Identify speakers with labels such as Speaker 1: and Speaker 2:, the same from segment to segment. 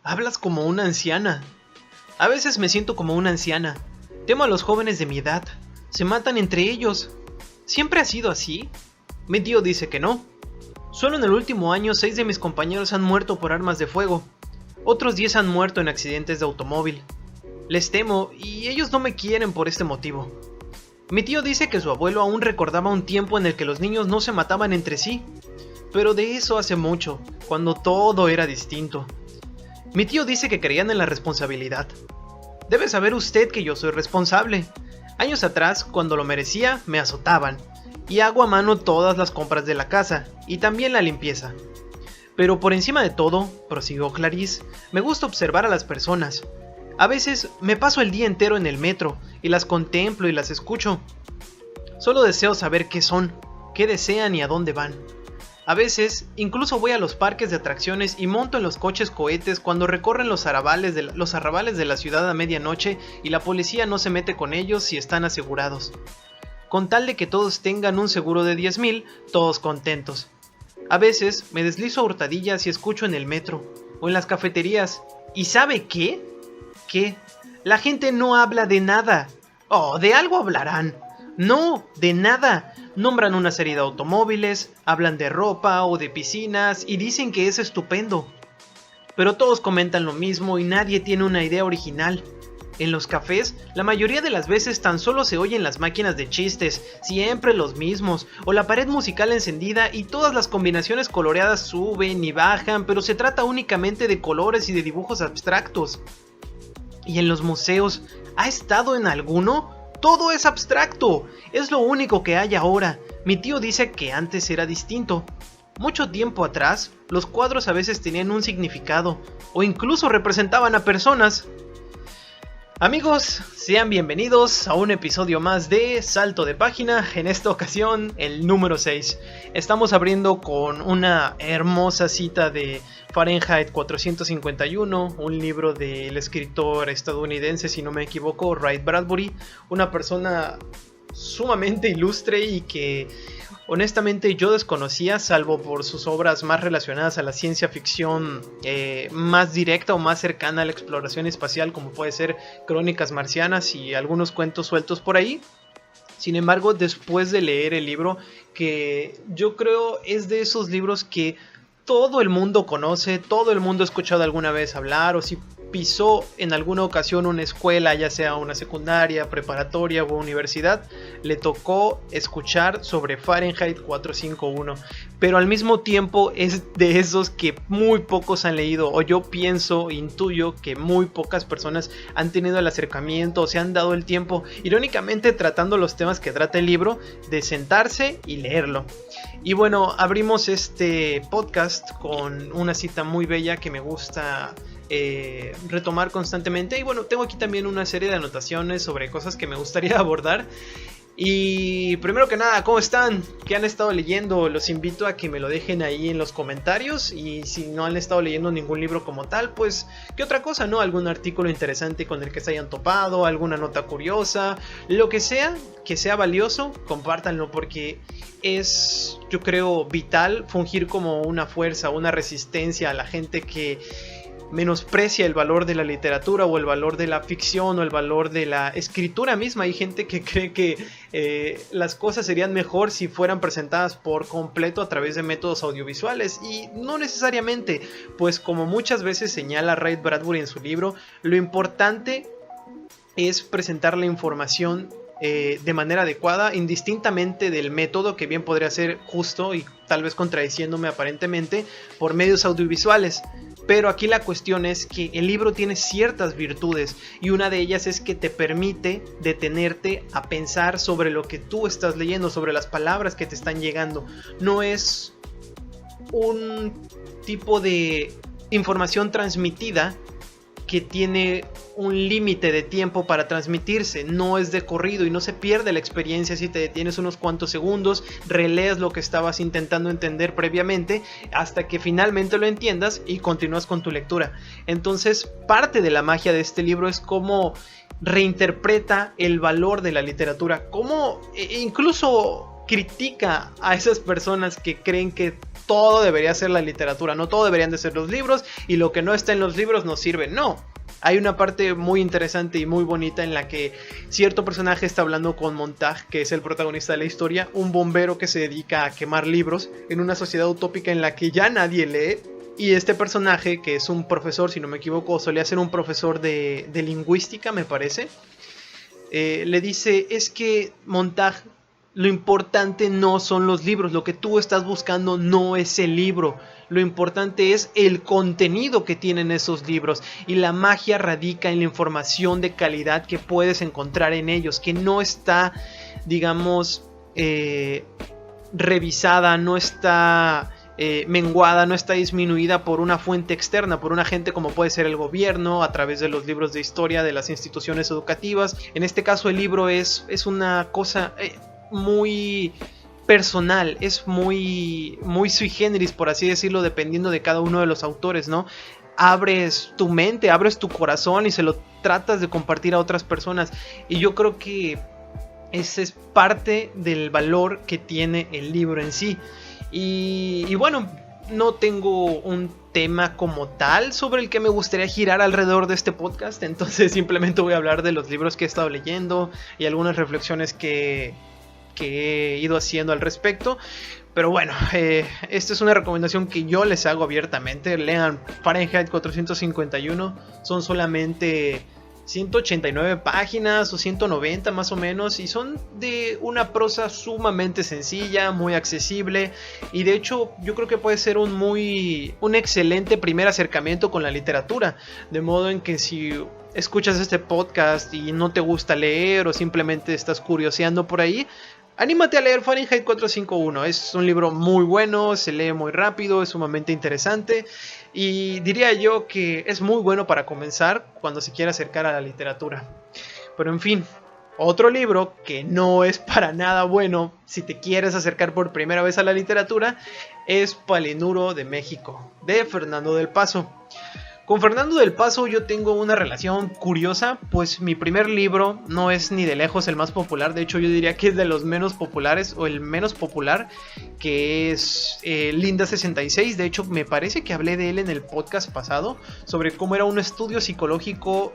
Speaker 1: Hablas como una anciana. A veces me siento como una anciana. Temo a los jóvenes de mi edad. Se matan entre ellos. ¿Siempre ha sido así? Mi tío dice que no. Solo en el último año 6 de mis compañeros han muerto por armas de fuego. Otros 10 han muerto en accidentes de automóvil. Les temo y ellos no me quieren por este motivo. Mi tío dice que su abuelo aún recordaba un tiempo en el que los niños no se mataban entre sí. Pero de eso hace mucho, cuando todo era distinto. Mi tío dice que creían en la responsabilidad. Debe saber usted que yo soy responsable. Años atrás, cuando lo merecía, me azotaban. Y hago a mano todas las compras de la casa, y también la limpieza. Pero por encima de todo, prosiguió Clarice, me gusta observar a las personas. A veces me paso el día entero en el metro, y las contemplo y las escucho. Solo deseo saber qué son, qué desean y a dónde van. A veces, incluso voy a los parques de atracciones y monto en los coches cohetes cuando recorren los arrabales de la ciudad a medianoche y la policía no se mete con ellos si están asegurados. Con tal de que todos tengan un seguro de 10,000, todos contentos. A veces me deslizo a hurtadillas y escucho en el metro o en las cafeterías. ¿Y sabe qué? ¿Qué? La gente no habla de nada. Oh, de algo hablarán. No, de nada. Nombran una serie de automóviles, hablan de ropa o de piscinas y dicen que es estupendo. Pero todos comentan lo mismo y nadie tiene una idea original. En los cafés, la mayoría de las veces tan solo se oyen las máquinas de chistes, siempre los mismos, o la pared musical encendida y todas las combinaciones coloreadas suben y bajan, pero se trata únicamente de colores y de dibujos abstractos. ¿Y en los museos? ¿Ha estado en alguno? Todo es abstracto, es lo único que hay ahora. Mi tío dice que antes era distinto. Mucho tiempo atrás, los cuadros a veces tenían un significado, o incluso representaban a personas. Amigos, sean bienvenidos a un episodio más de Salto de Página, en esta ocasión el número 6. Estamos abriendo con una hermosa cita de Fahrenheit 451, un libro del escritor estadounidense, si no me equivoco, Ray Bradbury, una persona sumamente ilustre y que honestamente yo desconocía, salvo por sus obras más relacionadas a la ciencia ficción más directa o más cercana a la exploración espacial, como puede ser Crónicas Marcianas y algunos cuentos sueltos por ahí. Sin embargo, después de leer el libro, que yo creo es de esos libros que todo el mundo conoce, todo el mundo ha escuchado alguna vez hablar, o si pisó en alguna ocasión una escuela, ya sea una secundaria, preparatoria o universidad, le tocó escuchar sobre Fahrenheit 451, pero al mismo tiempo es de esos que muy pocos han leído, o yo pienso, intuyo que muy pocas personas han tenido el acercamiento o se han dado el tiempo, irónicamente tratando los temas que trata el libro, de sentarse y leerlo. Y bueno, abrimos este podcast con una cita muy bella que me gusta retomar constantemente. Y bueno, tengo aquí también una serie de anotaciones sobre cosas que me gustaría abordar. Y primero que nada, ¿cómo están? ¿Qué han estado leyendo? Los invito a que me lo dejen ahí en los comentarios. Y si no han estado leyendo ningún libro como tal, pues ¿qué otra cosa, no? Algún artículo interesante con el que se hayan topado, alguna nota curiosa, lo que sea valioso, compártanlo, porque es, yo creo, vital fungir como una fuerza, una resistencia a la gente que menosprecia el valor de la literatura o el valor de la ficción o el valor de la escritura misma. Hay gente que cree que las cosas serían mejor si fueran presentadas por completo a través de métodos audiovisuales, y no necesariamente, pues como muchas veces señala Ray Bradbury en su libro, lo importante es presentar la información de manera adecuada, indistintamente del método, que bien podría ser justo y tal vez contradiciéndome aparentemente, por medios audiovisuales. Pero aquí la cuestión es que el libro tiene ciertas virtudes, y una de ellas es que te permite detenerte a pensar sobre lo que tú estás leyendo, sobre las palabras que te están llegando. No es un tipo de información transmitida que tiene un límite de tiempo para transmitirse, no es de corrido y no se pierde la experiencia si te detienes unos cuantos segundos, relees lo que estabas intentando entender previamente hasta que finalmente lo entiendas y continúas con tu lectura. Entonces, parte de la magia de este libro es cómo reinterpreta el valor de la literatura, cómo incluso critica a esas personas que creen que todo debería ser la literatura, no todo deberían de ser los libros y lo que no está en los libros no sirve. No, hay una parte muy interesante y muy bonita en la que cierto personaje está hablando con Montag, que es el protagonista de la historia, un bombero que se dedica a quemar libros en una sociedad utópica en la que ya nadie lee. Y este personaje, que es un profesor, si no me equivoco, solía ser un profesor de lingüística, me parece, le dice, es que Montag, lo importante no son los libros, lo que tú estás buscando no es el libro, lo importante es el contenido que tienen esos libros, y la magia radica en la información de calidad que puedes encontrar en ellos, que no está, digamos, revisada, no está menguada, no está disminuida por una fuente externa, por un agente como puede ser el gobierno, a través de los libros de historia de las instituciones educativas. En este caso el libro es una cosa muy personal, es muy sui generis, por así decirlo, dependiendo de cada uno de los autores, ¿no? Abres tu mente, abres tu corazón y se lo tratas de compartir a otras personas, y yo creo que ese es parte del valor que tiene el libro en sí. Y bueno, no tengo un tema como tal sobre el que me gustaría girar alrededor de este podcast, entonces simplemente voy a hablar de los libros que he estado leyendo y algunas reflexiones que he ido haciendo al respecto. Pero bueno, esta es una recomendación que yo les hago abiertamente. Lean Fahrenheit 451, son solamente 189 páginas o 190 más o menos, y son de una prosa sumamente sencilla, muy accesible, y de hecho yo creo que puede ser un excelente primer acercamiento con la literatura, de modo en que si escuchas este podcast y no te gusta leer o simplemente estás curioseando por ahí, anímate a leer Fahrenheit 451, es un libro muy bueno, se lee muy rápido, es sumamente interesante, y diría yo que es muy bueno para comenzar cuando se quiere acercar a la literatura. Pero en fin, otro libro que no es para nada bueno si te quieres acercar por primera vez a la literatura es Palinuro de México, de Fernando del Paso. Con Fernando del Paso yo tengo una relación curiosa, pues mi primer libro no es ni de lejos el más popular, de hecho yo diría que es de los menos populares o el menos popular, que es Linda 66, de hecho me parece que hablé de él en el podcast pasado, sobre cómo era un estudio psicológico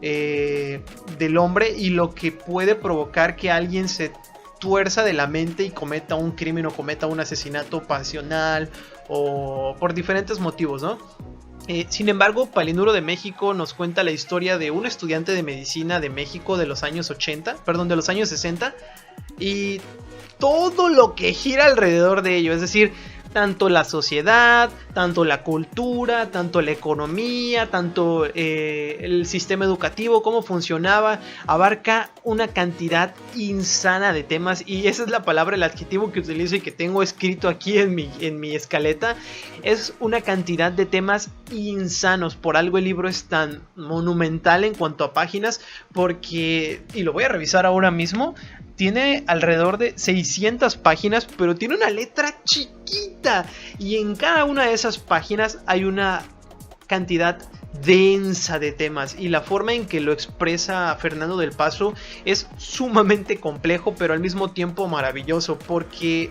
Speaker 1: del hombre y lo que puede provocar que alguien se tuerza de la mente y cometa un crimen o cometa un asesinato pasional o por diferentes motivos, ¿no? Sin embargo, Palinuro de México nos cuenta la historia de un estudiante de medicina de México de los años 60, y todo lo que gira alrededor de ello, es decir, tanto la sociedad, tanto la cultura, tanto la economía, tanto el sistema educativo, cómo funcionaba, abarca una cantidad insana de temas, y esa es la palabra, el adjetivo que utilizo y que tengo escrito aquí en mi escaleta, es una cantidad de temas insanos. Por algo el libro es tan monumental en cuanto a páginas, porque, y lo voy a revisar ahora mismo, tiene alrededor de 600 páginas, pero tiene una letra chiquita, y en cada una de esas páginas hay una cantidad densa de temas, y la forma en que lo expresa Fernando del Paso es sumamente complejo, pero al mismo tiempo maravilloso, porque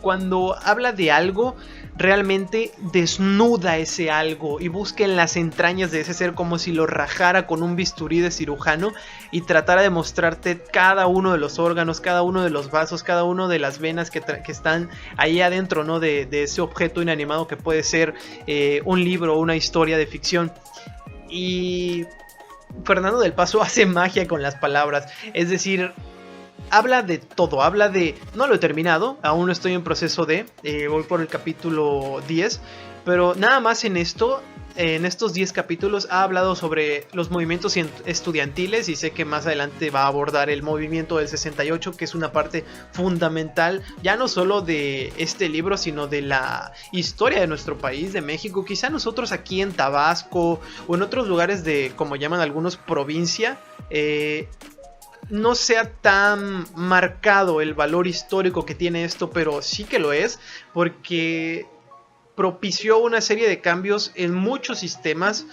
Speaker 1: cuando habla de algo, realmente desnuda ese algo y busca en las entrañas de ese ser, como si lo rajara con un bisturí de cirujano y tratara de mostrarte cada uno de los órganos, cada uno de los vasos, cada uno de las venas que están ahí adentro, ¿no? de ese objeto inanimado que puede ser un libro o una historia de ficción. Y Fernando del Paso hace magia con las palabras, es decir, habla de todo, habla de... No lo he terminado, aún no estoy en proceso de... voy por el capítulo 10, pero nada más en estos 10 capítulos ha hablado sobre los movimientos estudiantiles, y sé que más adelante va a abordar el movimiento del 68, que es una parte fundamental, ya no solo de este libro, sino de la historia de nuestro país, de México. Quizá nosotros aquí en Tabasco o en otros lugares de, como llaman algunos, provincia, no sea tan marcado el valor histórico que tiene esto, pero sí que lo es, porque propició una serie de cambios en muchos sistemas,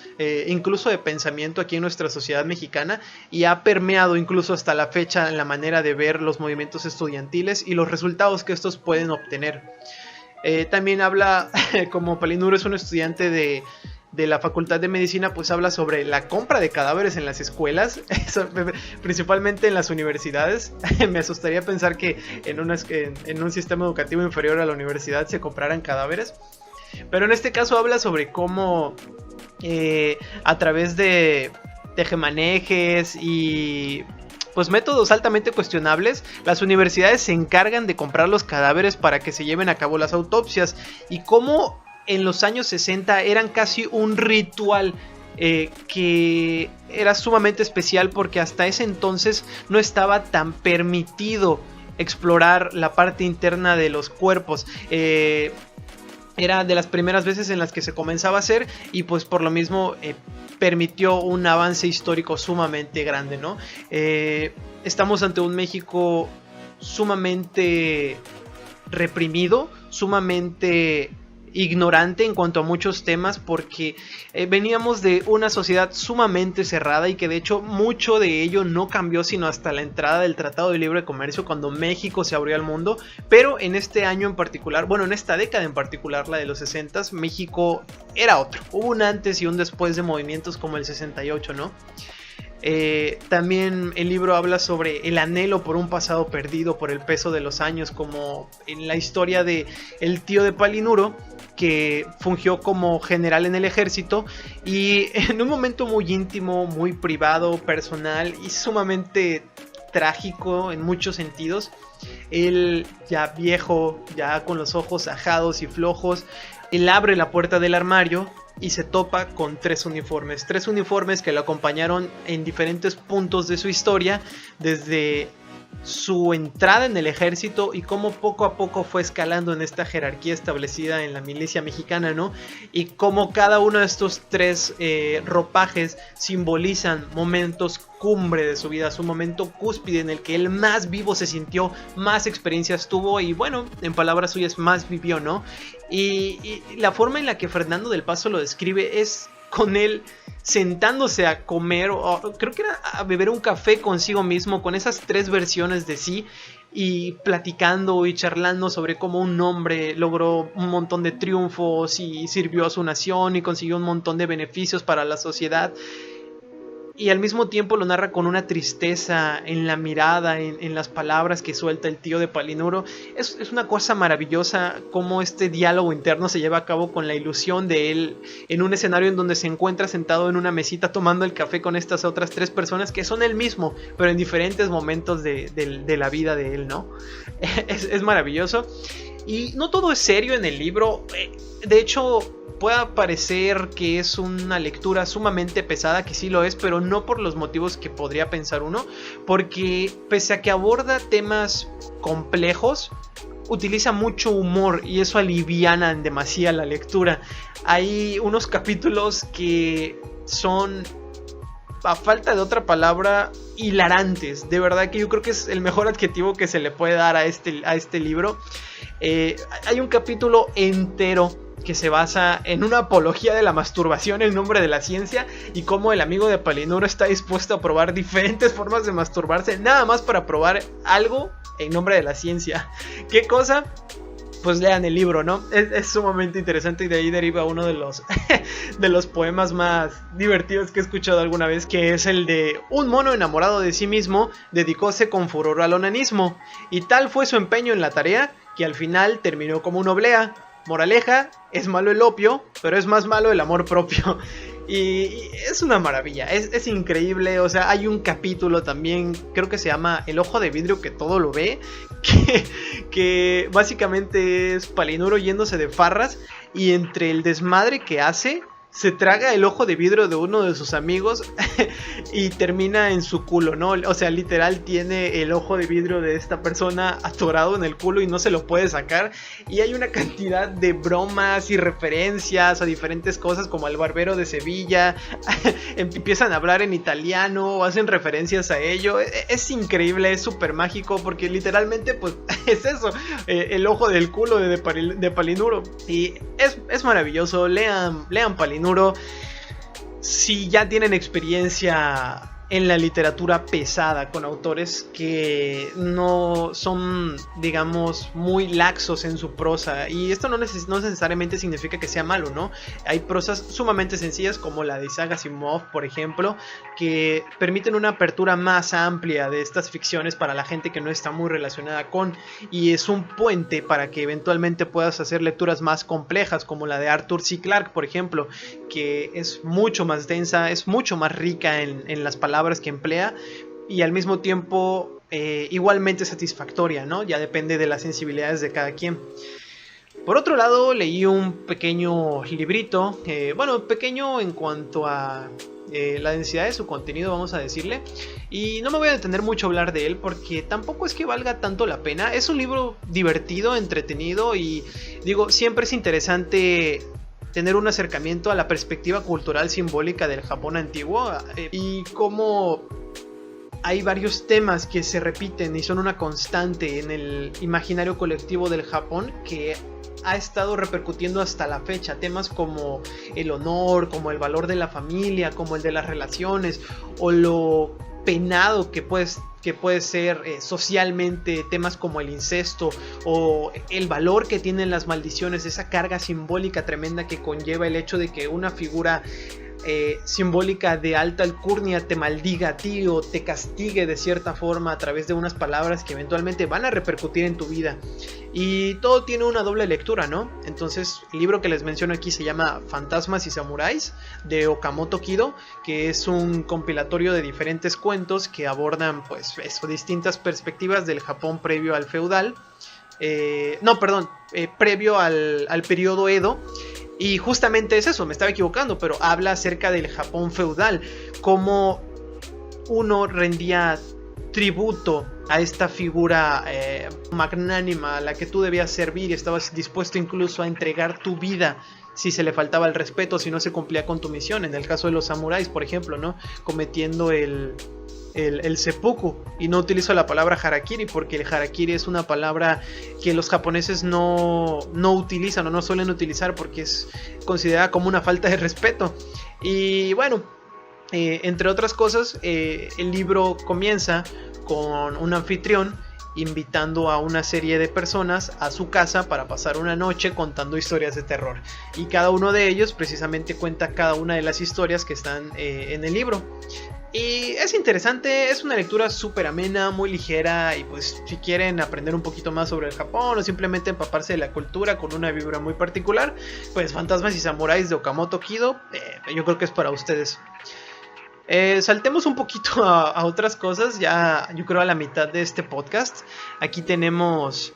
Speaker 1: incluso de pensamiento aquí en nuestra sociedad mexicana, y ha permeado incluso hasta la fecha en la manera de ver los movimientos estudiantiles y los resultados que estos pueden obtener. También habla, como Palinuro es un estudiante de la Facultad de Medicina, pues habla sobre la compra de cadáveres en las escuelas, principalmente en las universidades. Me asustaría pensar que en un sistema educativo inferior a la universidad se compraran cadáveres. Pero en este caso habla sobre cómo a través de tejemanejes y pues métodos altamente cuestionables, las universidades se encargan de comprar los cadáveres para que se lleven a cabo las autopsias, y cómo en los años 60 eran casi un ritual que era sumamente especial, porque hasta ese entonces no estaba tan permitido explorar la parte interna de los cuerpos. Era de las primeras veces en las que se comenzaba a hacer, y pues por lo mismo permitió un avance histórico sumamente grande, ¿no? Estamos ante un México sumamente reprimido, sumamente ignorante en cuanto a muchos temas, porque veníamos de una sociedad sumamente cerrada, y que de hecho mucho de ello no cambió sino hasta la entrada del Tratado de Libre Comercio, cuando México se abrió al mundo. Pero en este año en particular, bueno, en esta década en particular, la de los 60s, México era otro. Hubo un antes y un después de movimientos como el 68, ¿no? También el libro habla sobre el anhelo por un pasado perdido por el peso de los años, como en la historia de el tío de Palinuro, que fungió como general en el ejército, y en un momento muy íntimo, muy privado, personal y sumamente trágico en muchos sentidos, él ya viejo, ya con los ojos ajados y flojos, él abre la puerta del armario y se topa con tres uniformes que lo acompañaron en diferentes puntos de su historia, desde su entrada en el ejército y cómo poco a poco fue escalando en esta jerarquía establecida en la milicia mexicana, ¿no? Y cómo cada uno de estos tres ropajes simbolizan momentos cumbre de su vida, su momento cúspide en el que él más vivo se sintió, más experiencias tuvo y, bueno, en palabras suyas, más vivió, ¿no? Y la forma en la que Fernando del Paso lo describe es con él sentándose a comer, o creo que era a beber un café consigo mismo, con esas tres versiones de sí, y platicando y charlando sobre cómo un hombre logró un montón de triunfos y sirvió a su nación y consiguió un montón de beneficios para la sociedad. Y al mismo tiempo lo narra con una tristeza en la mirada, en las palabras que suelta el tío de Palinuro. Es una cosa maravillosa cómo este diálogo interno se lleva a cabo con la ilusión de él en un escenario en donde se encuentra sentado en una mesita tomando el café con estas otras tres personas que son él mismo, pero en diferentes momentos de la vida de él, ¿no? Es maravilloso. Y no todo es serio en el libro. De hecho, puede parecer que es una lectura sumamente pesada, que sí lo es, pero no por los motivos que podría pensar uno, porque pese a que aborda temas complejos, utiliza mucho humor y eso aliviana en demasía la lectura. Hay unos capítulos que son, a falta de otra palabra, hilarantes. De verdad que yo creo que es el mejor adjetivo que se le puede dar a este libro. Hay un capítulo entero que se basa en una apología de la masturbación en nombre de la ciencia, y cómo el amigo de Palinuro está dispuesto a probar diferentes formas de masturbarse nada más para probar algo en nombre de la ciencia. ¿Qué cosa? Pues lean el libro, ¿no? Es sumamente interesante, y de ahí deriva uno de los de los poemas más divertidos que he escuchado alguna vez, que es el de: un mono enamorado de sí mismo dedicóse con furor al onanismo, y tal fue su empeño en la tarea que al final terminó como una oblea. Moraleja: es malo el opio, pero es más malo el amor propio. Y es una maravilla, es increíble. O sea, hay un capítulo también, creo que se llama El ojo de vidrio que todo lo ve, que básicamente es Palinuro yéndose de farras, y entre el desmadre que hace se traga el ojo de vidrio de uno de sus amigos y termina en su culo, ¿no? O sea, literal tiene el ojo de vidrio de esta persona atorado en el culo y no se lo puede sacar. Y hay una cantidad de bromas y referencias a diferentes cosas, como al barbero de Sevilla. Empiezan a hablar en italiano o hacen referencias a ello. Es increíble, es súper mágico, porque literalmente pues es eso, el ojo del culo de Palinuro. Y es maravilloso. Lean Palinuro si ya tienen experiencia en la literatura pesada, con autores que no son, digamos, muy laxos en su prosa. Y esto no necesariamente significa que sea malo, ¿no? Hay prosas sumamente sencillas, como la de Isaac Asimov, por ejemplo, que permiten una apertura más amplia de estas ficciones para la gente que no está muy relacionada con, y es un puente para que eventualmente puedas hacer lecturas más complejas, como la de Arthur C. Clarke, por ejemplo, que es mucho más densa, es mucho más rica en las palabras que emplea, y al mismo tiempo igualmente satisfactoria, ¿no? Ya depende de las sensibilidades de cada quien. Por otro lado, leí un pequeño librito, bueno, pequeño en cuanto a la densidad de su contenido, vamos a decirle, y no me voy a detener mucho a hablar de él porque tampoco es que valga tanto la pena. Es un libro divertido, entretenido, y digo, siempre es interesante tener un acercamiento a la perspectiva cultural simbólica del Japón antiguo, y cómo hay varios temas que se repiten y son una constante en el imaginario colectivo del Japón, que ha estado repercutiendo hasta la fecha. Temas como el honor, como el valor de la familia, como el de las relaciones, o lo penado que puede ser socialmente, temas como el incesto o el valor que tienen las maldiciones, esa carga simbólica tremenda que conlleva el hecho de que una figura simbólica de alta alcurnia te maldiga a ti o te castigue de cierta forma a través de unas palabras que eventualmente van a repercutir en tu vida. Y todo tiene una doble lectura, ¿no? Entonces, el libro que les menciono aquí se llama Fantasmas y Samuráis, de Okamoto Kido, que es un compilatorio de diferentes cuentos que abordan pues distintas perspectivas del Japón previo al feudal. Previo al periodo Edo. Y justamente es eso, me estaba equivocando, pero habla acerca del Japón feudal, cómo uno rendía tributo a esta figura magnánima a la que tú debías servir, y estabas dispuesto incluso a entregar tu vida si se le faltaba el respeto, si no se cumplía con tu misión. En el caso de los samuráis, por ejemplo, ¿no? Cometiendo el seppuku, y no utilizo la palabra harakiri porque el harakiri es una palabra que los japoneses no utilizan o no suelen utilizar porque es considerada como una falta de respeto. Y bueno, entre otras cosas, el libro comienza con un anfitrión invitando a una serie de personas a su casa para pasar una noche contando historias de terror, y cada uno de ellos precisamente cuenta cada una de las historias que están en el libro. Y es interesante, es una lectura súper amena, muy ligera, y pues si quieren aprender un poquito más sobre el Japón o simplemente empaparse de la cultura con una vibra muy particular, pues Fantasmas y Samuráis de Okamoto Kido, yo creo que es para ustedes. Saltemos un poquito a otras cosas, ya yo creo a la mitad de este podcast. Aquí tenemos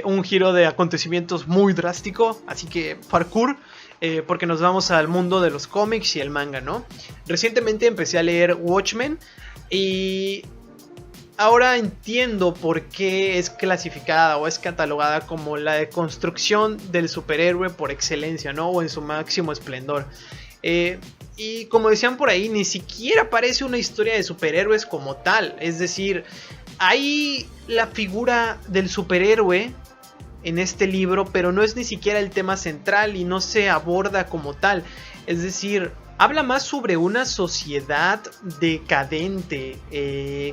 Speaker 1: un giro de acontecimientos muy drástico, así que parkour, porque nos vamos al mundo de los cómics y el manga, ¿no? Recientemente empecé a leer Watchmen y ahora entiendo por qué es clasificada o es catalogada como la deconstrucción del superhéroe por excelencia, ¿no? O en su máximo esplendor. Y como decían por ahí, ni siquiera parece una historia de superhéroes como tal. Es decir, hay la figura del superhéroe en este libro, pero no es ni siquiera el tema central y no se aborda como tal. Es decir, habla más sobre una sociedad decadente,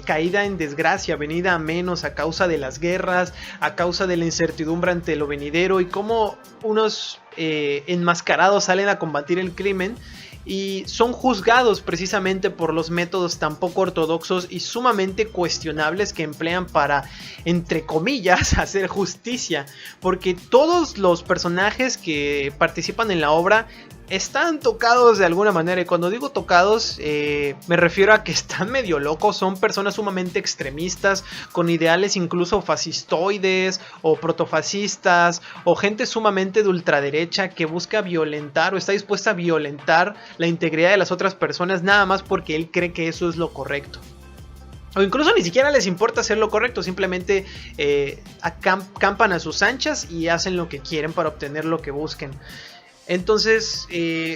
Speaker 1: caída en desgracia, venida a menos a causa de las guerras, a causa de la incertidumbre ante lo venidero, y cómo unos enmascarados salen a combatir el crimen y son juzgados precisamente por los métodos tan poco ortodoxos y sumamente cuestionables que emplean para, entre comillas, hacer justicia, porque todos los personajes que participan en la obra están tocados de alguna manera, y cuando digo tocados me refiero a que están medio locos. Son personas sumamente extremistas, con ideales incluso fascistoides o protofascistas, o gente sumamente de ultraderecha que busca violentar o está dispuesta a violentar la integridad de las otras personas nada más porque él cree que eso es lo correcto. O incluso ni siquiera les importa hacer lo correcto, simplemente acampan a sus anchas y hacen lo que quieren para obtener lo que busquen. Entonces,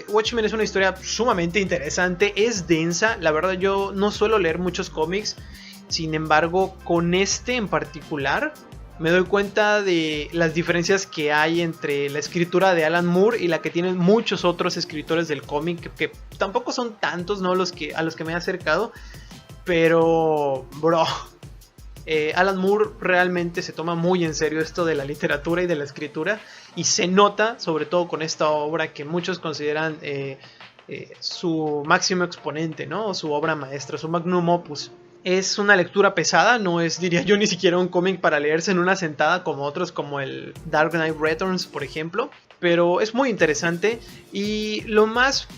Speaker 1: Watchmen es una historia sumamente interesante, es densa. La verdad, yo no suelo leer muchos cómics, sin embargo, con este en particular me doy cuenta de las diferencias que hay entre la escritura de Alan Moore y la que tienen muchos otros escritores del cómic, que tampoco son tantos, ¿no? a los que me he acercado. Pero, bro, Alan Moore realmente se toma muy en serio esto de la literatura y de la escritura, y se nota, sobre todo con esta obra que muchos consideran su máximo exponente, ¿no? O su obra maestra, su magnum opus. Es una lectura pesada, no es, diría yo, ni siquiera un cómic para leerse en una sentada como otros, como el Dark Knight Returns, por ejemplo, pero es muy interesante. Y lo más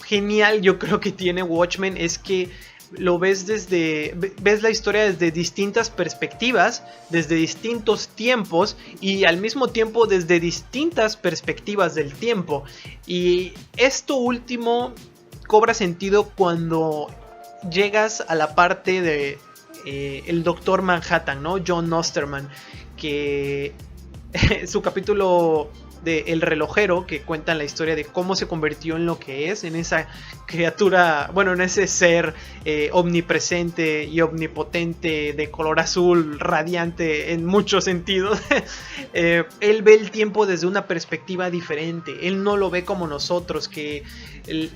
Speaker 1: genial yo creo que tiene Watchmen es que lo ves ves la historia desde distintas perspectivas, desde distintos tiempos, y al mismo tiempo desde distintas perspectivas del tiempo. Y esto último cobra sentido cuando llegas a la parte de el Doctor Manhattan, ¿no? John Osterman, que su capítulo de El Relojero, que cuenta la historia de cómo se convirtió en lo que es, en esa criatura, bueno, en ese ser omnipresente y omnipotente de color azul, radiante en muchos sentidos. Él ve el tiempo desde una perspectiva diferente, él no lo ve como nosotros, que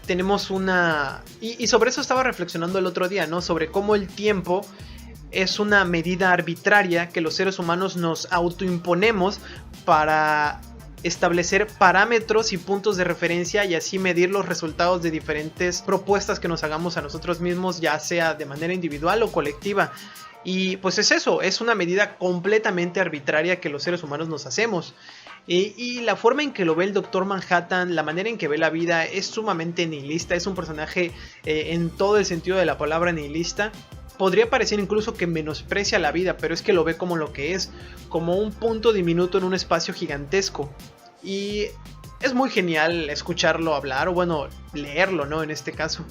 Speaker 1: tenemos una... Y sobre eso estaba reflexionando el otro día, ¿no? Sobre cómo el tiempo es una medida arbitraria que los seres humanos nos autoimponemos para establecer parámetros y puntos de referencia, y así medir los resultados de diferentes propuestas que nos hagamos a nosotros mismos, ya sea de manera individual o colectiva. Y pues es eso, es una medida completamente arbitraria que los seres humanos nos hacemos. Y la forma en que lo ve el Doctor Manhattan, la manera en que ve la vida, es sumamente nihilista. Es un personaje en todo el sentido de la palabra nihilista. Podría parecer incluso que menosprecia la vida, pero es que lo ve como lo que es, como un punto diminuto en un espacio gigantesco. Y es muy genial escucharlo hablar, o bueno, leerlo, ¿no? En este caso.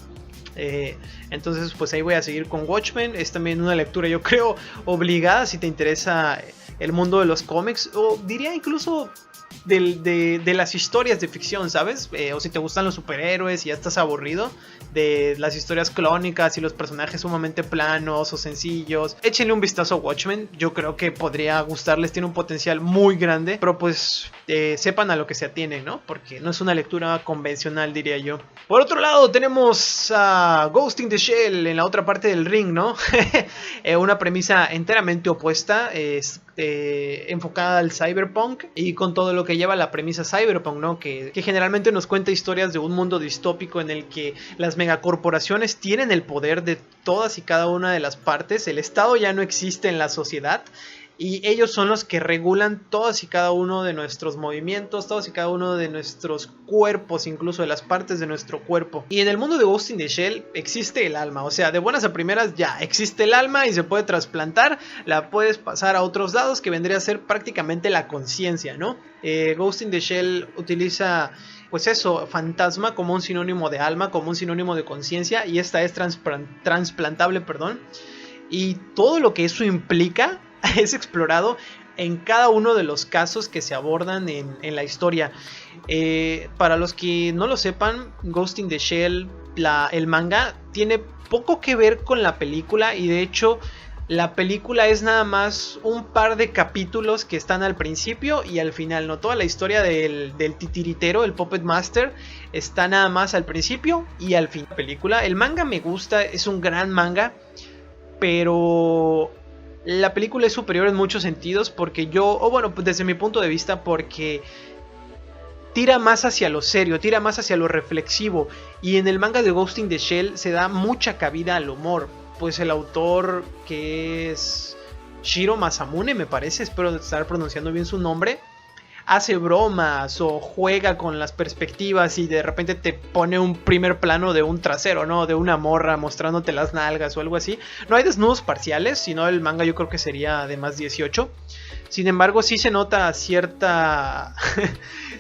Speaker 1: Entonces, pues ahí voy a seguir con Watchmen. Es también una lectura, yo creo, obligada si te interesa el mundo de los cómics, o diría incluso de las historias de ficción, ¿sabes? O si te gustan los superhéroes y ya estás aburrido de las historias clónicas y los personajes sumamente planos o sencillos, échenle un vistazo a Watchmen. Yo creo que podría gustarles, tiene un potencial muy grande, pero pues sepan a lo que se atienen, ¿no? Porque no es una lectura convencional, diría yo. Por otro lado tenemos a Ghost in the Shell en la otra parte del ring, ¿no? Una premisa enteramente opuesta, enfocada al cyberpunk, y con todo lo que lleva la premisa cyberpunk, ¿no? Que generalmente nos cuenta historias de un mundo distópico en el que las megacorporaciones tienen el poder de todas y cada una de las partes. El Estado ya no existe en la sociedad, y ellos son los que regulan todas y cada uno de nuestros movimientos, todos y cada uno de nuestros cuerpos, incluso de las partes de nuestro cuerpo. Y en el mundo de Ghost in the Shell existe el alma, o sea, de buenas a primeras ya existe el alma y se puede trasplantar, la puedes pasar a otros lados, que vendría a ser prácticamente la conciencia, ¿no? Ghost in the Shell utiliza, pues eso, fantasma como un sinónimo de alma, como un sinónimo de conciencia, y esta es trasplantable, perdón. Y todo lo que eso implica es explorado en cada uno de los casos que se abordan en la historia. Para los que no lo sepan, Ghost in the Shell, el manga, tiene poco que ver con la película, y de hecho la película es nada más un par de capítulos que están al principio y al final, ¿no? Toda la historia del titiritero, el Puppet Master, está nada más al principio y al final de la película. El manga me gusta, es un gran manga, pero la película es superior en muchos sentidos, porque desde mi punto de vista, porque tira más hacia lo serio, tira más hacia lo reflexivo, y en el manga de Ghost in the Shell se da mucha cabida al humor. Pues el autor, que es Shiro Masamune, me parece, espero estar pronunciando bien su nombre, hace bromas o juega con las perspectivas y de repente te pone un primer plano de un trasero, ¿no? De una morra mostrándote las nalgas o algo así. No hay desnudos parciales, sino el manga yo creo que sería de más 18. Sin embargo, sí se nota cierta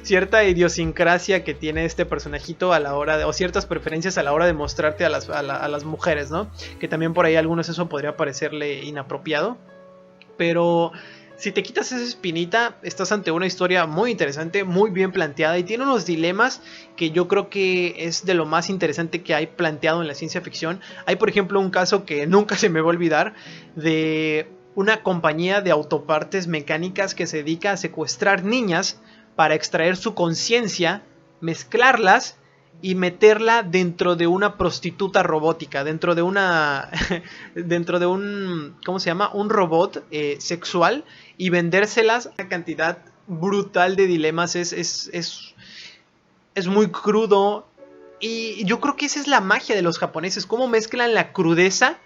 Speaker 1: cierta idiosincrasia que tiene este personajito a la hora de, o ciertas preferencias a la hora de mostrarte a las mujeres, ¿no? Que también por ahí a algunos eso podría parecerle inapropiado. Pero si te quitas esa espinita, estás ante una historia muy interesante, muy bien planteada y tiene unos dilemas que yo creo que es de lo más interesante que hay planteado en la ciencia ficción. Hay, por ejemplo, un caso que nunca se me va a olvidar de una compañía de autopartes mecánicas que se dedica a secuestrar niñas para extraer su conciencia, mezclarlas y meterla dentro de una prostituta robótica, dentro de una dentro de un, ¿cómo se llama? Un robot sexual, y vendérselas. Una cantidad brutal de dilemas, es muy crudo, y yo creo que esa es la magia de los japoneses, cómo mezclan la crudeza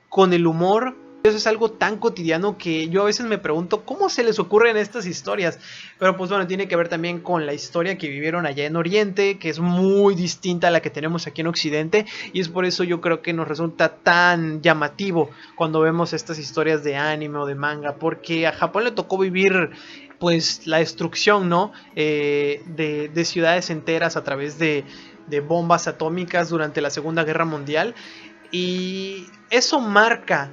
Speaker 1: con el humor. Eso es algo tan cotidiano que yo a veces me pregunto cómo se les ocurren estas historias. Pero pues bueno, tiene que ver también con la historia que vivieron allá en Oriente, que es muy distinta a la que tenemos aquí en Occidente. Y es por eso yo creo que nos resulta tan llamativo cuando vemos estas historias de anime o de manga. Porque a Japón le tocó vivir pues la destrucción, ¿no? De ciudades enteras a través de bombas atómicas durante la Segunda Guerra Mundial. Y eso marca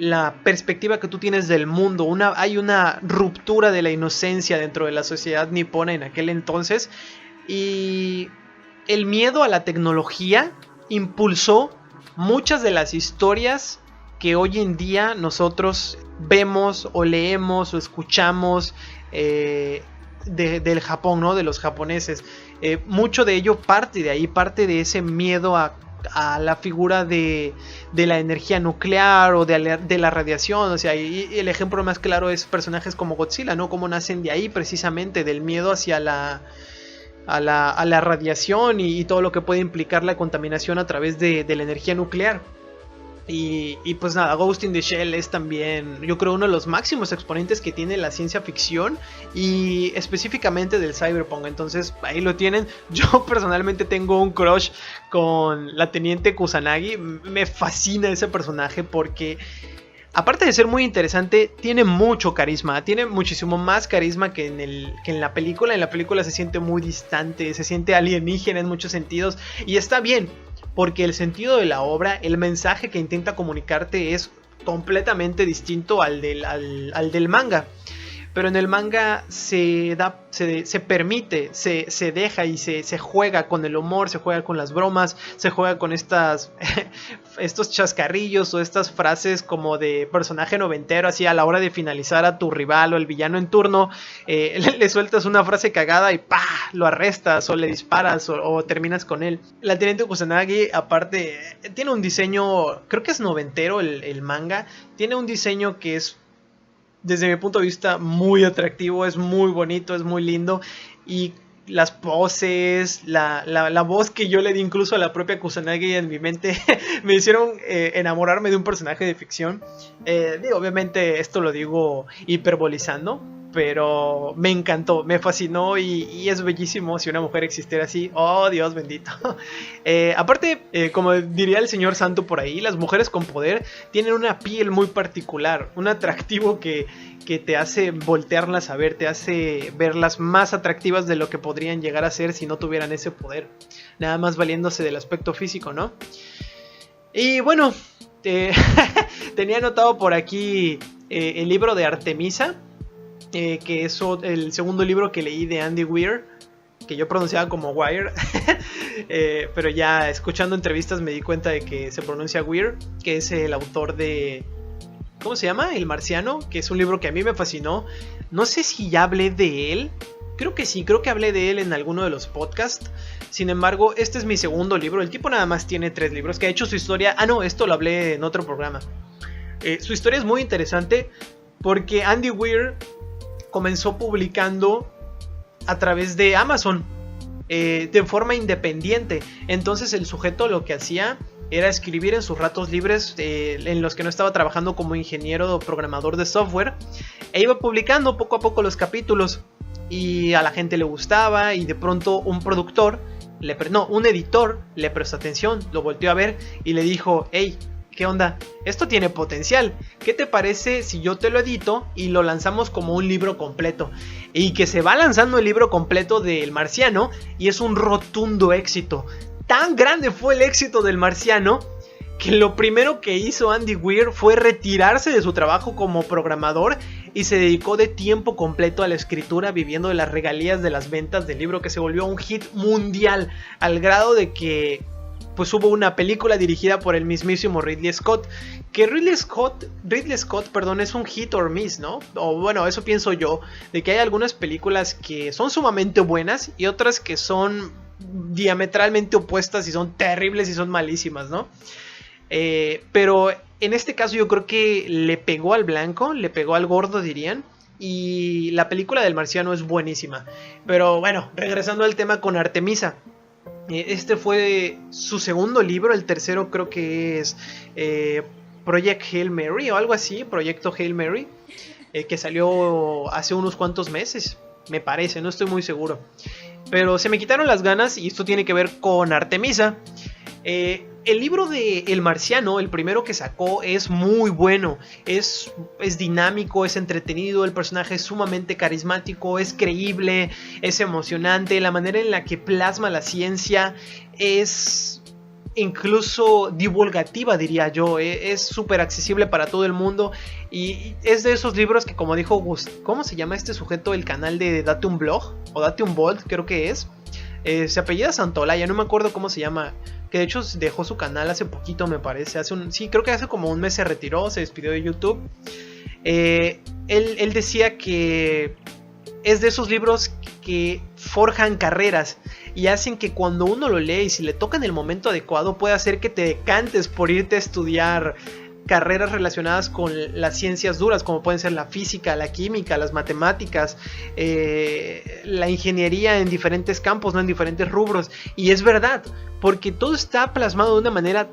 Speaker 1: la perspectiva que tú tienes del mundo. Hay una ruptura de la inocencia dentro de la sociedad nipona en aquel entonces, y el miedo a la tecnología impulsó muchas de las historias que hoy en día nosotros vemos o leemos o escuchamos del Japón, ¿no? De los japoneses. Mucho de ello parte de ahí, parte de ese miedo a la figura de la energía nuclear o de la radiación. O sea, y el ejemplo más claro es personajes como Godzilla, ¿no? Cómo nacen de ahí, precisamente del miedo hacia la radiación y todo lo que puede implicar la contaminación a través de la energía nuclear. Y pues nada, Ghost in the Shell es también, yo creo, uno de los máximos exponentes que tiene la ciencia ficción y específicamente del cyberpunk. Entonces ahí lo tienen. Yo personalmente tengo un crush con la teniente Kusanagi. Me fascina ese personaje porque, aparte de ser muy interesante, tiene mucho carisma. Tiene muchísimo más carisma que en la película. En la película se siente muy distante, se siente alienígena en muchos sentidos. Y está bien, porque el sentido de la obra, el mensaje que intenta comunicarte es completamente distinto al del manga. Pero en el manga se permite, se deja y se juega con el humor, se juega con las bromas, se juega con estos chascarrillos o estas frases como de personaje noventero, así a la hora de finalizar a tu rival o el villano en turno, le sueltas una frase cagada y ¡pah!, lo arrestas o le disparas o terminas con él. La teniente Kusanagi, aparte, tiene un diseño, creo que es noventero el manga, tiene un diseño que es, desde mi punto de vista, muy atractivo, es muy bonito, es muy lindo, y las poses, la voz que yo le di incluso a la propia Kusanagi en mi mente me hicieron enamorarme de un personaje de ficción. Obviamente esto lo digo hiperbolizando, pero me encantó, me fascinó y es bellísimo si una mujer existiera así. Oh, Dios bendito. Aparte, como diría el señor santo por ahí, las mujeres con poder tienen una piel muy particular, un atractivo que te hace voltearlas a ver, te hace verlas más atractivas de lo que podrían llegar a ser si no tuvieran ese poder, nada más valiéndose del aspecto físico, ¿no? Y bueno, tenía anotado por aquí el libro de Artemisa, que es el segundo libro que leí de Andy Weir, que yo pronunciaba como Wire, pero ya escuchando entrevistas me di cuenta de que se pronuncia Weir, que es el autor de, ¿cómo se llama? El Marciano, que es un libro que a mí me fascinó. No sé si ya hablé de él, creo que sí, creo que hablé de él en alguno de los podcasts. Sin embargo, este es mi segundo libro. El tipo nada más tiene 3 libros, que ha hecho su historia. Ah, no, esto lo hablé en otro programa. Su historia es muy interesante porque Andy Weir comenzó publicando a través de Amazon, de forma independiente. Entonces el sujeto lo que hacía era escribir en sus ratos libres, en los que no estaba trabajando como ingeniero o programador de software, e iba publicando poco a poco los capítulos. y a la gente le gustaba, y de pronto un editor le prestó atención, lo volteó a ver y le dijo: hey, ¿qué onda? Esto tiene potencial. ¿Qué te parece si yo te lo edito y lo lanzamos como un libro completo? Y que se va lanzando el libro completo del Marciano y es un rotundo éxito. Tan grande fue el éxito del Marciano que lo primero que hizo Andy Weir fue retirarse de su trabajo como programador y se dedicó de tiempo completo a la escritura, viviendo de las regalías de las ventas del libro, que se volvió un hit mundial, al grado de que pues hubo una película dirigida por el mismísimo Ridley Scott, que Ridley Scott, perdón, es un hit or miss, ¿no? O bueno, eso pienso yo, de que hay algunas películas que son sumamente buenas y otras que son diametralmente opuestas y son terribles y son malísimas, ¿no? Pero en este caso yo creo que le pegó al blanco, le pegó al gordo, dirían. Y la película del Marciano es buenísima. Pero bueno, regresando al tema con Artemisa. Este fue su segundo libro. El tercero creo que es Project Hail Mary o algo así. Proyecto Hail Mary. Que salió hace unos cuantos meses, me parece, no estoy muy seguro. Pero se me quitaron las ganas y esto tiene que ver con Artemisa. El libro de El Marciano, el primero que sacó, es muy bueno, es dinámico, es entretenido, el personaje es sumamente carismático, es creíble, es emocionante, la manera en la que plasma la ciencia es incluso divulgativa, diría yo, es súper accesible para todo el mundo y es de esos libros que, como dijo ¿cómo se llama este sujeto? El canal de Date un Blog o Date un Bold, creo que es. Se apellida Santolaya, no me acuerdo cómo se llama, que de hecho dejó su canal hace poquito, me parece, sí, creo que hace como un mes se retiró, se despidió de YouTube. Él decía que es de esos libros que forjan carreras y hacen que cuando uno lo lee y si le toca en el momento adecuado puede hacer que te decantes por irte a estudiar carreras relacionadas con las ciencias duras, como pueden ser la física, la química, las matemáticas, la ingeniería en diferentes campos, no en diferentes rubros. Y es verdad, porque todo está plasmado de una manera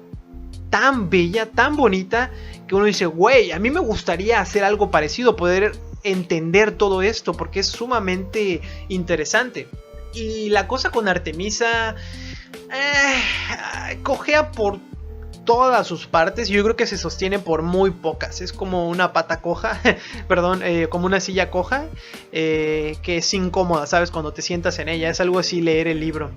Speaker 1: tan bella, tan bonita, que uno dice, güey, a mí me gustaría hacer algo parecido, poder entender todo esto, porque es sumamente interesante. Y la cosa con Artemisa cojea por todas sus partes. Yo creo que se sostiene por muy pocas. Es como una pata coja, perdón, como una silla coja, que es incómoda, ¿sabes? Cuando te sientas en ella. Es algo así leer el libro.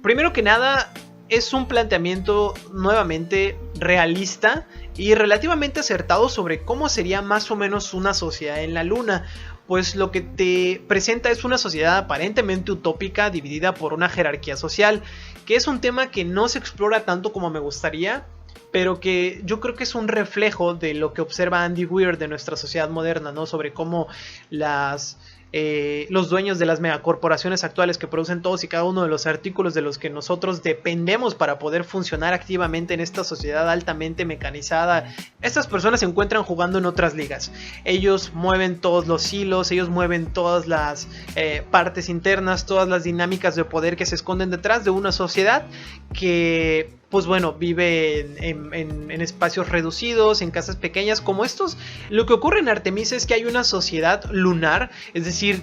Speaker 1: Primero que nada, es un planteamiento nuevamente realista y relativamente acertado sobre cómo sería más o menos una sociedad en la Luna. Pues lo que te presenta es una sociedad aparentemente utópica dividida por una jerarquía social, que es un tema que no se explora tanto como me gustaría, pero que yo creo que es un reflejo de lo que observa Andy Weir de nuestra sociedad moderna, ¿no? Sobre cómo los dueños de las megacorporaciones actuales que producen todos y cada uno de los artículos de los que nosotros dependemos para poder funcionar activamente en esta sociedad altamente mecanizada, estas personas se encuentran jugando en otras ligas. Ellos mueven todos los hilos, ellos mueven todas las partes internas, todas las dinámicas de poder que se esconden detrás de una sociedad que, pues bueno, vive en espacios reducidos, en casas pequeñas como estos. Lo que ocurre en Artemisa es que hay una sociedad lunar, es decir,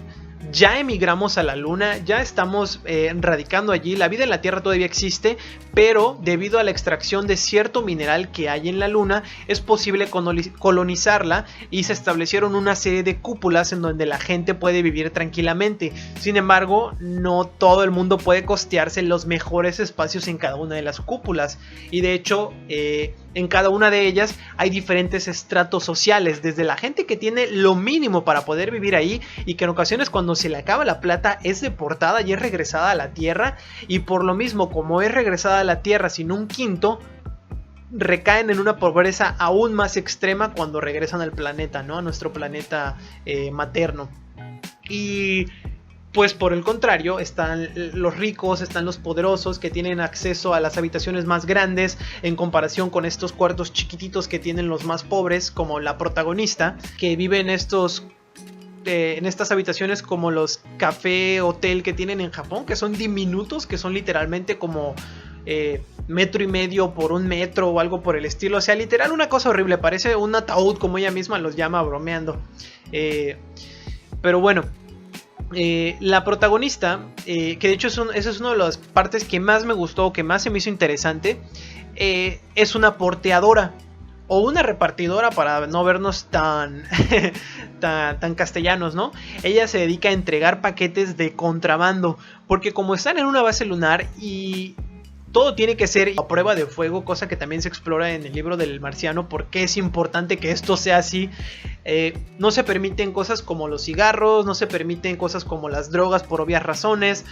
Speaker 1: ya emigramos a la Luna, ya estamos radicando allí, la vida en la Tierra todavía existe, pero debido a la extracción de cierto mineral que hay en la Luna, es posible colonizarla y se establecieron una serie de cúpulas en donde la gente puede vivir tranquilamente. Sin embargo, no todo el mundo puede costearse los mejores espacios en cada una de las cúpulas, y de hecho, en cada una de ellas hay diferentes estratos sociales, desde la gente que tiene lo mínimo para poder vivir ahí y que en ocasiones cuando se le acaba la plata es deportada y es regresada a la Tierra, y por lo mismo, como es regresada a la Tierra sin un quinto, recaen en una pobreza aún más extrema cuando regresan al planeta, ¿no? A nuestro planeta materno. Y pues por el contrario, están los ricos, están los poderosos que tienen acceso a las habitaciones más grandes en comparación con estos cuartos chiquititos que tienen los más pobres, como la protagonista, que vive en estas habitaciones como los café hotel que tienen en Japón, que son diminutos, que son literalmente como metro y medio por un metro o algo por el estilo. O sea, literal una cosa horrible, parece un ataúd, como ella misma los llama bromeando. Pero bueno, La protagonista, que de hecho esa es una de las partes que más me gustó, que más se me hizo interesante, es una porteadora o una repartidora, para no vernos tan, tan castellanos, ¿no? Ella se dedica a entregar paquetes de contrabando, porque como están en una base lunar y todo tiene que ser a prueba de fuego, cosa que también se explora en el libro del marciano, porque es importante que esto sea así. No se permiten cosas como los cigarros, no se permiten cosas como las drogas por obvias razones,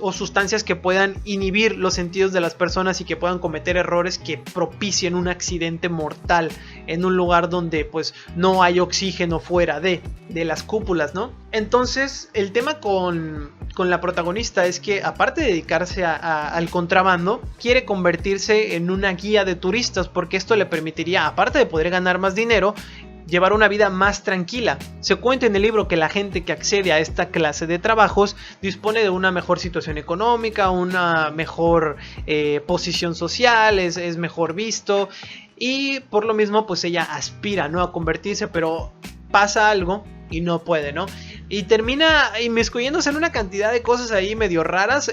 Speaker 1: o sustancias que puedan inhibir los sentidos de las personas y que puedan cometer errores que propicien un accidente mortal en un lugar donde pues no hay oxígeno fuera de las cúpulas, ¿no? Entonces el tema con la protagonista es que, aparte de dedicarse al contrabando, quiere convertirse en una guía de turistas, porque esto le permitiría, aparte de poder ganar más dinero, llevar una vida más tranquila. Se cuenta en el libro que la gente que accede a esta clase de trabajos dispone de una mejor situación económica, una mejor posición social, es mejor visto, y por lo mismo pues ella aspira, ¿no?, a convertirse, pero pasa algo y no puede, ¿no? Y termina inmiscuyéndose en una cantidad de cosas ahí medio raras.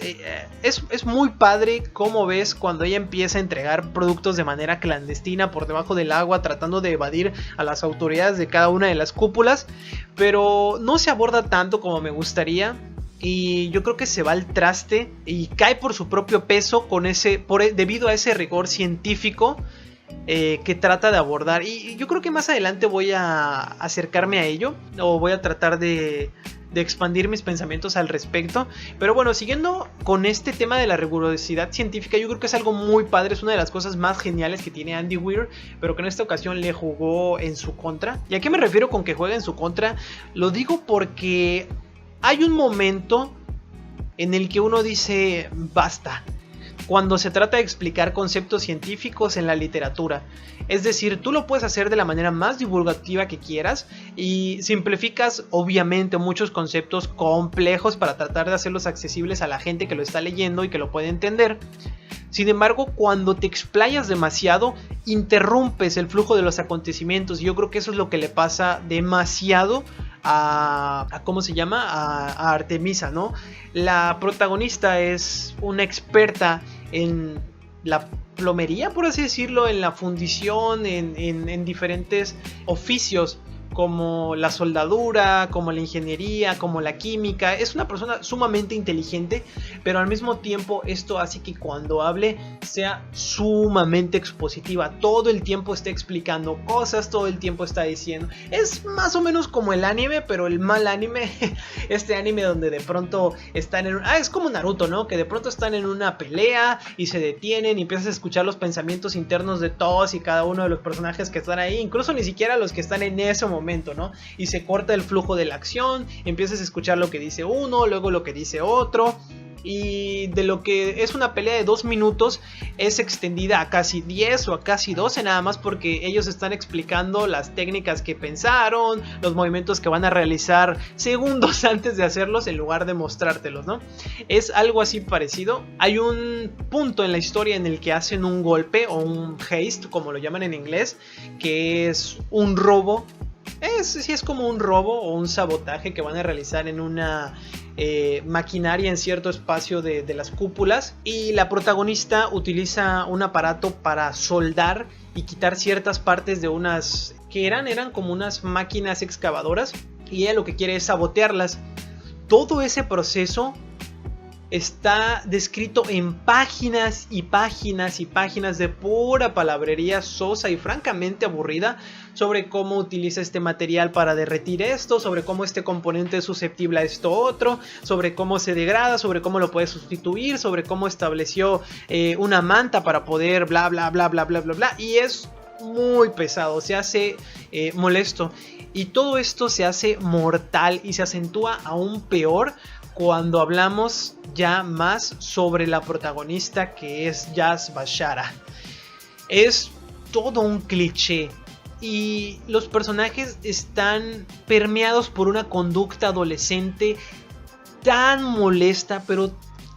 Speaker 1: Es muy padre cómo ves cuando ella empieza a entregar productos de manera clandestina por debajo del agua, tratando de evadir a las autoridades de cada una de las cúpulas, pero no se aborda tanto como me gustaría. Y yo creo que se va al traste y cae por su propio peso debido a ese rigor científico que trata de abordar. Y yo creo que más adelante voy a acercarme a ello, o voy a tratar de expandir mis pensamientos al respecto. Pero bueno, siguiendo con este tema de la rigurosidad científica, yo creo que es algo muy padre, es una de las cosas más geniales que tiene Andy Weir, pero que en esta ocasión le jugó en su contra. ¿Y a qué me refiero con que juega en su contra? Lo digo porque hay un momento en el que uno dice basta, cuando se trata de explicar conceptos científicos en la literatura. Es decir, tú lo puedes hacer de la manera más divulgativa que quieras y simplificas obviamente muchos conceptos complejos para tratar de hacerlos accesibles a la gente que lo está leyendo y que lo puede entender. Sin embargo, cuando te explayas demasiado, interrumpes el flujo de los acontecimientos, y yo creo que eso es lo que le pasa demasiado a ¿cómo se llama? A Artemisa, ¿no? La protagonista es una experta en la plomería, por así decirlo, en la fundición, en diferentes oficios, como la soldadura, como la ingeniería, como la química. Es una persona sumamente inteligente, pero al mismo tiempo esto hace que cuando hable sea sumamente expositiva. Todo el tiempo está explicando cosas, todo el tiempo está diciendo. Es más o menos como el anime, pero el mal anime. Este anime donde de pronto están en... es como Naruto, ¿no? Que de pronto están en una pelea y se detienen y empiezas a escuchar los pensamientos internos de todos y cada uno de los personajes que están ahí, incluso ni siquiera los que están en ese momento, ¿no? Y se corta el flujo de la acción, empiezas a escuchar lo que dice uno, luego lo que dice otro, y de lo que es una pelea de 2 minutos es extendida a casi 10 o a casi 12, nada más porque ellos están explicando las técnicas que pensaron, los movimientos que van a realizar segundos antes de hacerlos, en lugar de mostrártelos, ¿no? Es algo así parecido. Hay un punto en la historia en el que hacen un golpe o un haste, como lo llaman en inglés, que es un robo. Sí, es como un robo o un sabotaje que van a realizar en una maquinaria en cierto espacio de las cúpulas, y la protagonista utiliza un aparato para soldar y quitar ciertas partes de unas que eran como unas máquinas excavadoras, y ella lo que quiere es sabotearlas. Todo ese proceso está descrito en páginas y páginas y páginas de pura palabrería sosa y francamente aburrida sobre cómo utiliza este material para derretir esto, sobre cómo este componente es susceptible a esto otro, sobre cómo se degrada, sobre cómo lo puede sustituir, sobre cómo estableció una manta para poder bla bla bla bla bla bla bla, y es muy pesado, se hace molesto, y todo esto se hace mortal y se acentúa aún peor cuando hablamos ya más sobre la protagonista, que es Yas Bashara. Es todo un cliché y los personajes están permeados por una conducta adolescente tan molesta, pero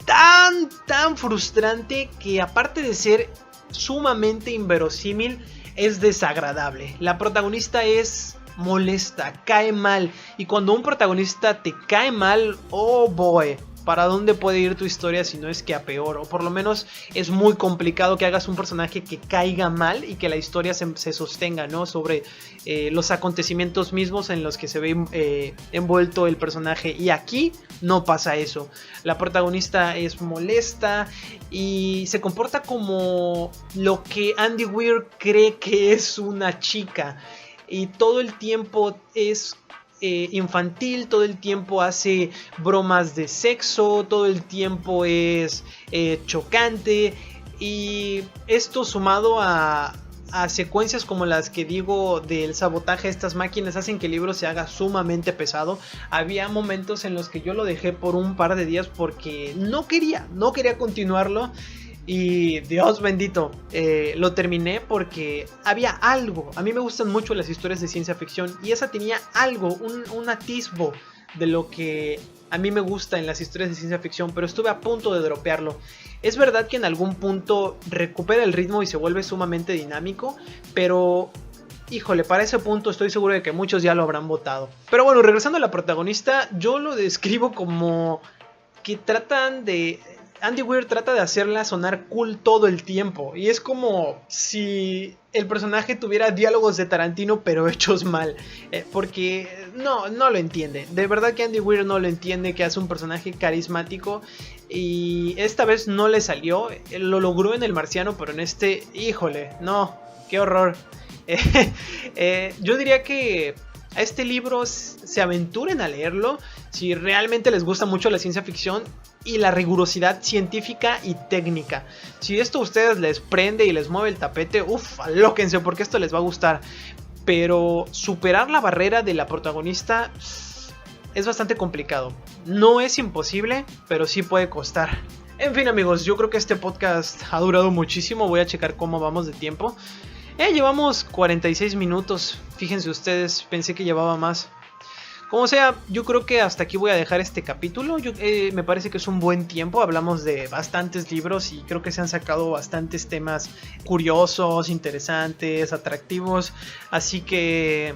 Speaker 1: tan frustrante, que aparte de ser sumamente inverosímil, es desagradable. La protagonista es molesta, cae mal. Y cuando un protagonista te cae mal, oh boy, ¿para dónde puede ir tu historia si no es que a peor? O por lo menos es muy complicado que hagas un personaje que caiga mal y que la historia se sostenga, ¿no? Sobre los acontecimientos mismos en los que se ve envuelto el personaje. Y aquí no pasa eso. La protagonista es molesta y se comporta como lo que Andy Weir cree que es una chica. Y todo el tiempo es infantil, todo el tiempo hace bromas de sexo, todo el tiempo es chocante, y esto sumado a secuencias como las que digo del sabotaje de estas máquinas hacen que el libro se haga sumamente pesado. Había momentos en los que yo lo dejé por un par de días porque no quería continuarlo. Y Dios bendito, lo terminé porque había algo. A mí me gustan mucho las historias de ciencia ficción y esa tenía algo, un atisbo de lo que a mí me gusta en las historias de ciencia ficción, pero estuve a punto de dropearlo. Es verdad que en algún punto recupera el ritmo y se vuelve sumamente dinámico, pero híjole, para ese punto estoy seguro de que muchos ya lo habrán votado. Pero bueno, regresando a la protagonista, yo lo describo como que Andy Weir trata de hacerla sonar cool todo el tiempo. Y es como si el personaje tuviera diálogos de Tarantino pero hechos mal. Porque no lo entiende. De verdad que Andy Weir no lo entiende, que hace un personaje carismático. Y esta vez no le salió. Lo logró en El Marciano, pero en este, híjole, no, qué horror. Yo diría que a este libro se aventuren a leerlo si realmente les gusta mucho la ciencia ficción y la rigurosidad científica y técnica. Si esto a ustedes les prende y les mueve el tapete, alóquense porque esto les va a gustar. Pero superar la barrera de la protagonista es bastante complicado. No es imposible, pero sí puede costar. En fin, amigos, yo creo que este podcast ha durado muchísimo. Voy a checar cómo vamos de tiempo. Llevamos 46 minutos. Fíjense ustedes, pensé que llevaba más. Como sea, yo creo que hasta aquí voy a dejar este capítulo. Me parece que es un buen tiempo. Hablamos de bastantes libros y creo que se han sacado bastantes temas curiosos, interesantes, atractivos. Así que,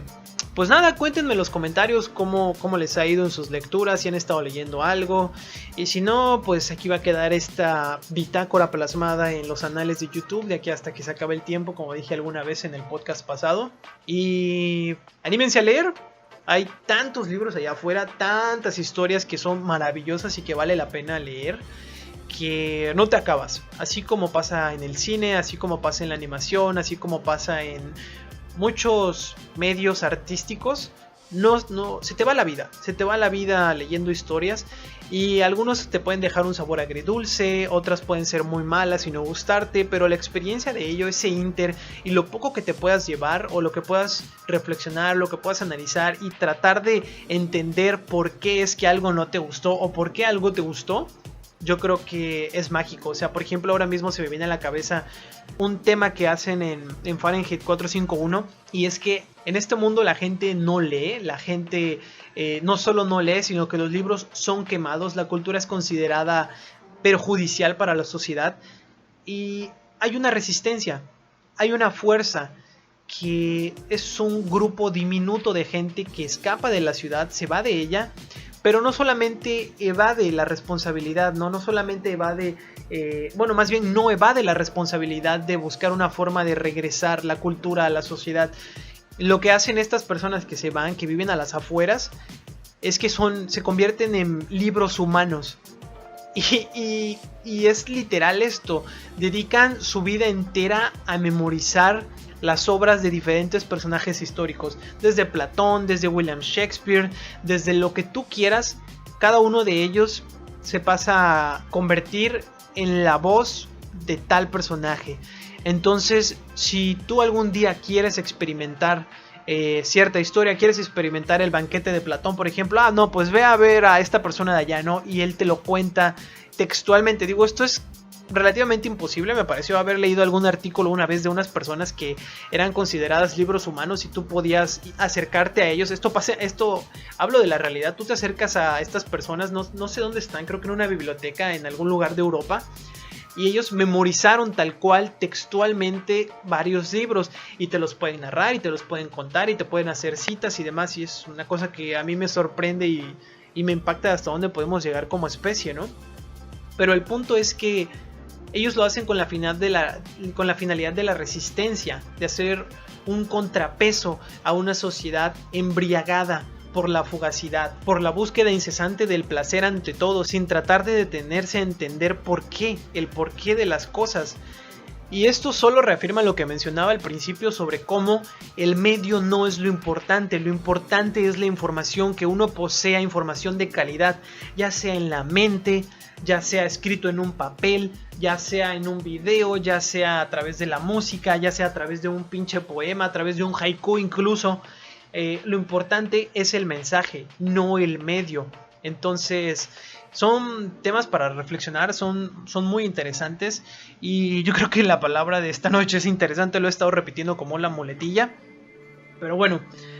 Speaker 1: pues nada, cuéntenme en los comentarios cómo les ha ido en sus lecturas, si han estado leyendo algo. Y si no, pues aquí va a quedar esta bitácora plasmada en los anales de YouTube de aquí hasta que se acabe el tiempo, como dije alguna vez en el podcast pasado. Y anímense a leer. Hay tantos libros allá afuera, tantas historias que son maravillosas y que vale la pena leer, que no te acabas. Así como pasa en el cine, así como pasa en la animación, así como pasa en muchos medios artísticos. Se te va la vida leyendo historias. Y algunos te pueden dejar un sabor agridulce, otras pueden ser muy malas y no gustarte, pero la experiencia de ello, ese inter y lo poco que te puedas llevar o lo que puedas reflexionar, lo que puedas analizar y tratar de entender por qué es que algo no te gustó o por qué algo te gustó, yo creo que es mágico. O sea, por ejemplo, ahora mismo se me viene a la cabeza un tema que hacen en Fahrenheit 451, y es que en este mundo la gente no lee, la gente no solo no lee, sino que los libros son quemados, la cultura es considerada perjudicial para la sociedad y hay una resistencia, hay una fuerza que es un grupo diminuto de gente que escapa de la ciudad, se va de ella, pero no solamente evade la responsabilidad, no solamente evade, más bien no evade la responsabilidad de buscar una forma de regresar la cultura a la sociedad. Lo que hacen estas personas que se van, que viven a las afueras, es que se convierten en libros humanos. Y es literal esto, dedican su vida entera a memorizar las obras de diferentes personajes históricos, desde Platón, desde William Shakespeare, desde lo que tú quieras. Cada uno de ellos se pasa a convertir en la voz de tal personaje. Entonces, si tú algún día quieres experimentar cierta historia, quieres experimentar el banquete de Platón, por ejemplo, pues ve a ver a esta persona de allá, ¿no? Y él te lo cuenta textualmente. Digo, esto es relativamente imposible. Me pareció haber leído algún artículo una vez de unas personas que eran consideradas libros humanos y tú podías acercarte a ellos. Esto hablo de la realidad. Tú te acercas a estas personas, no sé dónde están, creo que en una biblioteca en algún lugar de Europa. y ellos memorizaron tal cual textualmente varios libros y te los pueden narrar y te los pueden contar y te pueden hacer citas y demás, y es una cosa que a mí me sorprende y me impacta hasta dónde podemos llegar como especie, ¿no? Pero el punto es que ellos lo hacen con la finalidad de la resistencia, de hacer un contrapeso a una sociedad embriagada por la fugacidad, por la búsqueda incesante del placer ante todo, sin tratar de detenerse a entender el porqué de las cosas. Y esto solo reafirma lo que mencionaba al principio sobre cómo el medio no es lo importante es la información, que uno posea información de calidad, ya sea en la mente, ya sea escrito en un papel, ya sea en un video, ya sea a través de la música, ya sea a través de un pinche poema, a través de un haiku incluso. Lo importante es el mensaje, no el medio. Entonces son temas para reflexionar, son muy interesantes, y yo creo que la palabra de esta noche es interesante, lo he estado repitiendo como la muletilla. Pero bueno,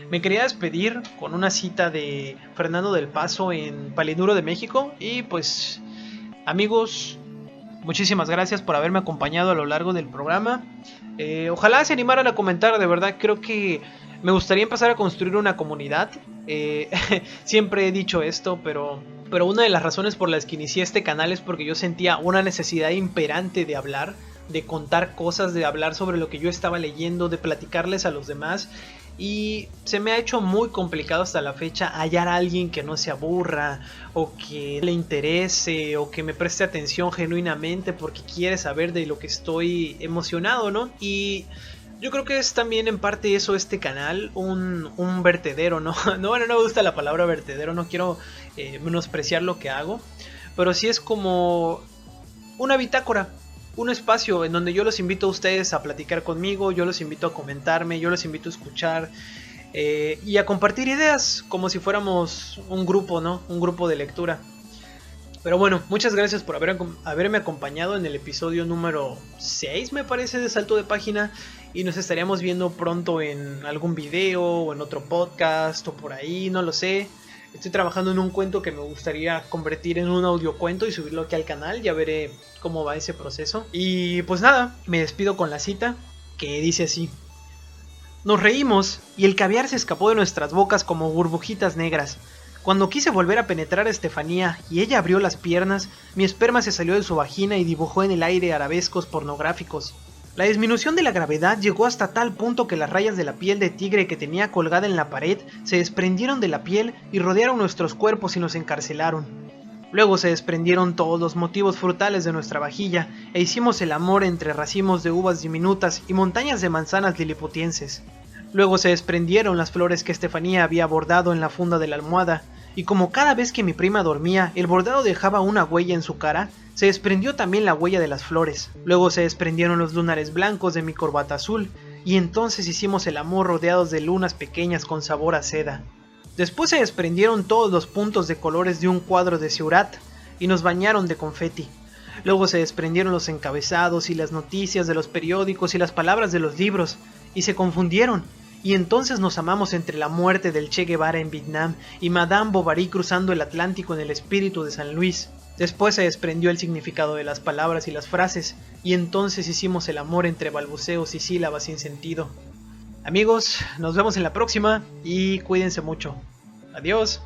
Speaker 1: me quería despedir con una cita de Fernando del Paso en Palinuro de México. Y pues, amigos, muchísimas gracias por haberme acompañado a lo largo del programa. Ojalá se animaran a comentar, de verdad creo que me gustaría empezar a construir una comunidad. Siempre he dicho esto, pero una de las razones por las que inicié este canal es porque yo sentía una necesidad imperante de hablar, de contar cosas, de hablar sobre lo que yo estaba leyendo, de platicarles a los demás. Y se me ha hecho muy complicado hasta la fecha hallar a alguien que no se aburra, o que le interese, o que me preste atención genuinamente porque quiere saber de lo que estoy emocionado, ¿no? Y yo creo que es también en parte eso este canal, un vertedero, ¿no? No me gusta la palabra vertedero, no quiero menospreciar lo que hago, pero sí es como una bitácora, un espacio en donde yo los invito a ustedes a platicar conmigo, yo los invito a comentarme, yo los invito a escuchar y a compartir ideas como si fuéramos un grupo, ¿no? Un grupo de lectura. Pero bueno, muchas gracias por haberme acompañado en el episodio número 6, me parece, de Salto de Página. Y nos estaríamos viendo pronto en algún video o en otro podcast o por ahí, no lo sé. Estoy trabajando en un cuento que me gustaría convertir en un audiocuento y subirlo aquí al canal. Ya veré cómo va ese proceso. Y pues nada, me despido con la cita que dice así. Nos reímos y el caviar se escapó de nuestras bocas como burbujitas negras. Cuando quise volver a penetrar a Estefanía y ella abrió las piernas, mi esperma se salió de su vagina y dibujó en el aire arabescos pornográficos. La disminución de la gravedad llegó hasta tal punto que las rayas de la piel de tigre que tenía colgada en la pared se desprendieron de la piel y rodearon nuestros cuerpos y nos encarcelaron. Luego se desprendieron todos los motivos frutales de nuestra vajilla e hicimos el amor entre racimos de uvas diminutas y montañas de manzanas liliputienses. Luego se desprendieron las flores que Estefanía había bordado en la funda de la almohada, y como cada vez que mi prima dormía el bordado dejaba una huella en su cara, se desprendió también la huella de las flores. Luego se desprendieron los lunares blancos de mi corbata azul, y entonces hicimos el amor rodeados de lunas pequeñas con sabor a seda. Después se desprendieron todos los puntos de colores de un cuadro de Seurat, y nos bañaron de confeti. Luego se desprendieron los encabezados y las noticias de los periódicos y las palabras de los libros, y se confundieron. Y entonces nos amamos entre la muerte del Che Guevara en Vietnam y Madame Bovary cruzando el Atlántico en el espíritu de San Luis. Después se desprendió el significado de las palabras y las frases, y entonces hicimos el amor entre balbuceos y sílabas sin sentido. Amigos, nos vemos en la próxima y cuídense mucho. Adiós.